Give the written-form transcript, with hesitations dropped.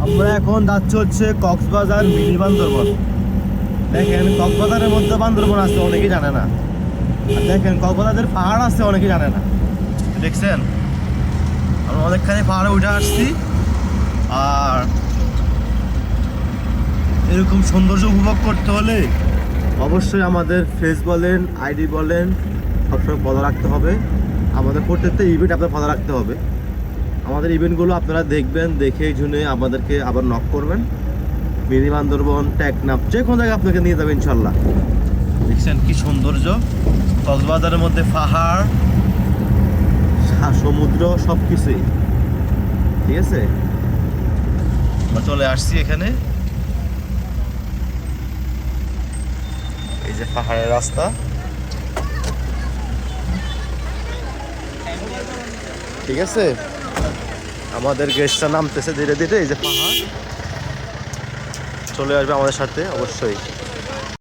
আমরা এখন যাচ্ছি হচ্ছে কক্সবাজার মিনি বান্দরবন। দেখেন কক্সবাজারের মধ্যে বান্দরবন আছে অনেকেই জানে না, আর দেখেন কক্সবাজারের পাহাড় আছে অনেকেই জানে না। দেখছেন আমরা অনেকখানি পাহাড়ে উঠে আসছি, আর এরকম সৌন্দর্য উপভোগ করতে হলে অবশ্যই আমাদের ফেস বলেন, আইডি বলেন, সবসময় ফলো রাখতে হবে। আমাদের প্রত্যেকটা ইভেন্ট আপনার ফলো রাখতে হবে। আমাদের ইভেন্টগুলো আপনারা দেখবেন, দেখে শুনে আমাদেরকে আবার নক করবেন। মিনি বান্দরবন, টেকনাফ, যে কোনো জায়গায় আপনাকে নিয়ে যাবে ইনশাল্লাহ। দেখছেন কি সৌন্দর্য, কক্সবাজারের মধ্যে পাহাড়, সমুদ্র, সব কিছুই। ঠিক আছে, আমরা চলে আসছি এখানে। এই যে পাহাড়ের রাস্তা, ঠিক আছে। আমাদের গেস্টটা নামতেছে ধীরে ধীরে। এই যে পাহাড়, চলে আসবে আমাদের সাথে অবশ্যই।